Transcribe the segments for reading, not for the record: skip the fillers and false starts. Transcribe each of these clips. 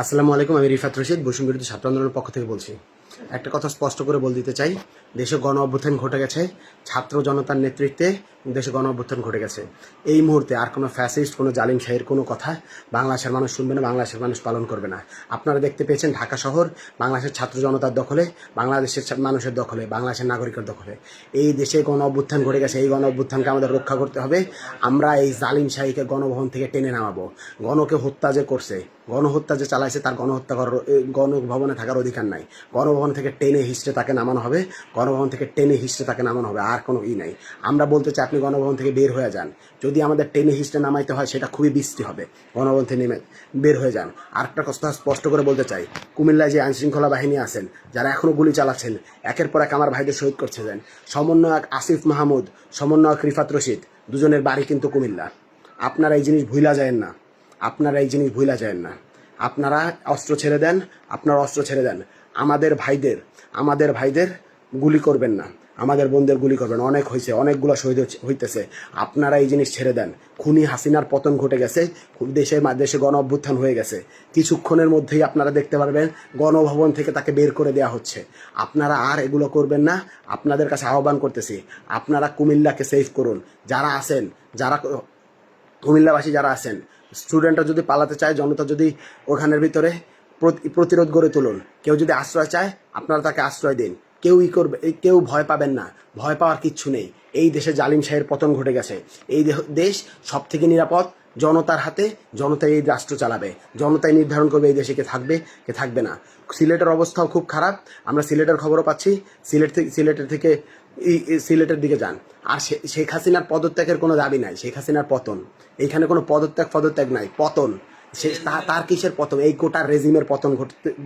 আসসালামু আলাইকুম। আমি রিফাত রশিদ বৈষম্য বিরোধী ছাত্র আন্দোলনের পক্ষ থেকে বলছি। একটা কথা স্পষ্ট করে বলে দিতে চাই, দেশে গণ অভ্যুত্থান ঘটে গেছে, ছাত্র জনতার নেতৃত্বে দেশে গণ অভ্যুত্থান ঘটে গেছে। এই মুহূর্তে আর কোনো ফ্যাসিস্ট, কোনো জালিম শাহীর কোনো কথা বাংলাদেশের মানুষ শুনবে না, বাংলাদেশের মানুষ পালন করবে না। আপনারা দেখতে পেয়েছেন ঢাকা শহর বাংলাদেশের ছাত্র জনতার দখলে, বাংলাদেশের মানুষের দখলে, বাংলাদেশের নাগরিকের দখলে। এই দেশে গণ অভ্যুত্থান ঘটে গেছে, এই গণ অভ্যুত্থানকে আমাদের রক্ষা করতে হবে। আমরা এই জালিম শাহীকে গণভবন থেকে টেনে নামাবো। গণকে হত্যা যে করছে, গণহত্যা যে চালাইছে, তার গণহত্যা করার গণভবনে থাকার অধিকার নাই। গণভবন থেকে টেনে হিস্ট্রে তাকে নামানো হবে, গণভবন থেকে টেনে হিস্ট্রে তাকে নামানো হবে, আর কোনো নাই। আমরা বলতে চাই আপনি গণভবন থেকে বের হয়ে যান। যদি আমাদের টেনে হিস্ট্রে নামাইতে হয় সেটা খুবই বৃষ্টি হবে। গণভবন থেকে নেমে বের হয়ে যান। আরেকটা কথা স্পষ্ট করে বলতে চাই, কুমিল্লায় যে আইনশৃঙ্খলা বাহিনী আছেন, যারা এখনও গুলি চালাচ্ছেন, একের পর এক আমার ভাইদের শহীদ করছেন। সমন্বয়ক আসিফ মাহমুদ, সমন্বয়ক রিফাত রশিদ, দুজনের বাড়ি কিন্তু কুমিল্লা। আপনারা এই জিনিস ভুলা যায়েন না, আপনারা এই জিনিস ভুলা যায়েন না। আপনারা অস্ত্র ছেড়ে দেন, আপনারা অস্ত্র ছেড়ে দেন। আমাদের ভাইদের গুলি করবেন না, আমাদের বোনদের গুলি করবেন। অনেক হয়েছে, অনেকগুলো শহীদ হইতেছে। আপনারা এই জিনিস ছেড়ে দেন। খুনি হাসিনার পতন ঘটে গেছে, দেশে গণ অভ্যুত্থান হয়ে গেছে। কিছুক্ষণের মধ্যেই আপনারা দেখতে পারবেন গণভবন থেকে তাকে বের করে দেওয়া হচ্ছে। আপনারা আর এগুলো করবেন না। আপনাদের কাছে আহ্বান করতেছি, আপনারা কুমিল্লাকে সেভ করুন। যারা আছেন, যারা কুমিল্লাবাসী যারা আছেন, স্টুডেন্টরা যদি পালাতে চায়, জনতা যদি ওখানের ভিতরে প্রতিরোধ গড়ে তুলুন। কেউ যদি আশ্রয় চায়, আপনারা তাকে আশ্রয় দিন। কেউ ভয় পাবেন না, ভয় পাওয়ার কিচ্ছু নেই। এই দেশে জালিম শাহের পতন ঘটে গেছে। এই দেশ সব থেকে নিরাপদ জনতার হাতে। জনতাই এই রাষ্ট্র চালাবে, জনতাই নির্ধারণ করবে এই দেশে কে থাকবে কে থাকবে না। সিলেটের অবস্থাও খুব খারাপ, আমরা সিলেটের খবরও পাচ্ছি। সিলেটের দিকে যান। আর শেখ হাসিনার পদত্যাগের কোনো দাবি নাই, শেখ হাসিনার পতন। এইখানে কোনো পদত্যাগ নাই, পতন। তার কিসের পতন? এই গোটা রেজিমের পতন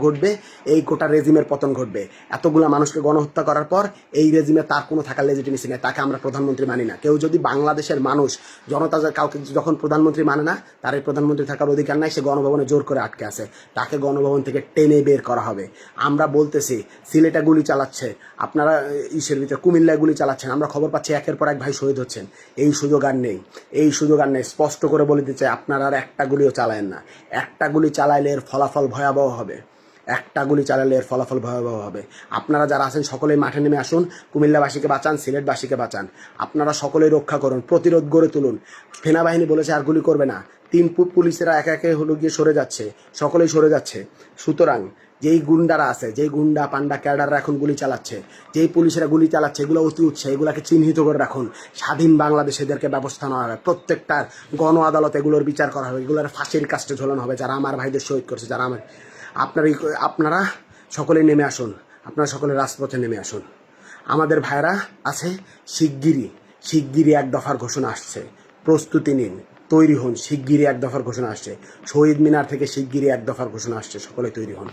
ঘটবে, এই গোটা রেজিমের পতন ঘটবে। এতগুলা মানুষকে গণহত্যা করার পর এই রেজিমে তার কোনো থাকার লেজিটিমেসি নেই। তাকে আমরা প্রধানমন্ত্রী মানি না। কেউ যদি বাংলাদেশের মানুষ, জনতা কাউকে যখন প্রধানমন্ত্রী মানে না, তার এই প্রধানমন্ত্রী থাকার অধিকার নাই। সে গণভবনে জোর করে আটকে আছে, তাকে গণভবন থেকে টেনে বের করা হবে। আমরা বলতেছি, সিলেটে গুলি চালাচ্ছে, আপনারা ইসের ভিতরে কুমিল্লায় গুলি চালাচ্ছেন। আমরা খবর পাচ্ছি একের পর এক ভাই শহীদ হচ্ছেন। এই সুযোগ আর নেই, এই সুযোগ আর নেই। স্পষ্ট করে বলে দিতে চাই, আপনারা আর একটা গুলিও চালায়েন না। একটা গুলি চালাইলে এর ফলাফল ভয়াবহ হবে। একটা গুলি চালালে এর ফলাফল ভয়াবহ হবে। আপনারা যারা আছেন সকলেই মাঠে নেমে আসুন। কুমিল্লাবাসীকে বাঁচান, সিলেটবাসীকে বাঁচান। আপনারা সকলেই রক্ষা করুন, প্রতিরোধ গড়ে তুলুন। সেনাবাহিনী বলেছে আর গুলি করবে না। 3 পুলিশেরা একে একে হলো গিয়ে সরে যাচ্ছে, সকলেই সরে যাচ্ছে। সুতরাং যেই গুন্ডারা আছে, যেই গুন্ডা পান্ডা ক্যাডাররা এখন গুলি চালাচ্ছে, যেই পুলিশেরা গুলি চালাচ্ছে, এগুলো অতি উৎসাহ, এগুলাকে চিহ্নিত করে রাখুন। স্বাধীন বাংলাদেশে এদেরকে ব্যবস্থা নেওয়া হবে। প্রত্যেকটার গণ আদালতে এগুলোর বিচার করা হবে, এগুলোর ফাঁসির কাস্টে ঝোলানো হবে যারা আমার ভাইদের শহীদ করছে, যারা আপনারা সকলেই নেমে আসুন, আপনারা সকলে রাজপথে নেমে আসুন। আমাদের ভাইরা আছে, শিগগিরই এক দফার ঘোষণা আসছে, প্রস্তুতি নিন, তৈরি হন। শিগগিরই এক দফার ঘোষণা আসছে, শহীদ মিনার থেকে শিগগিরই এক দফার ঘোষণা আসছে, সকলে তৈরি হন।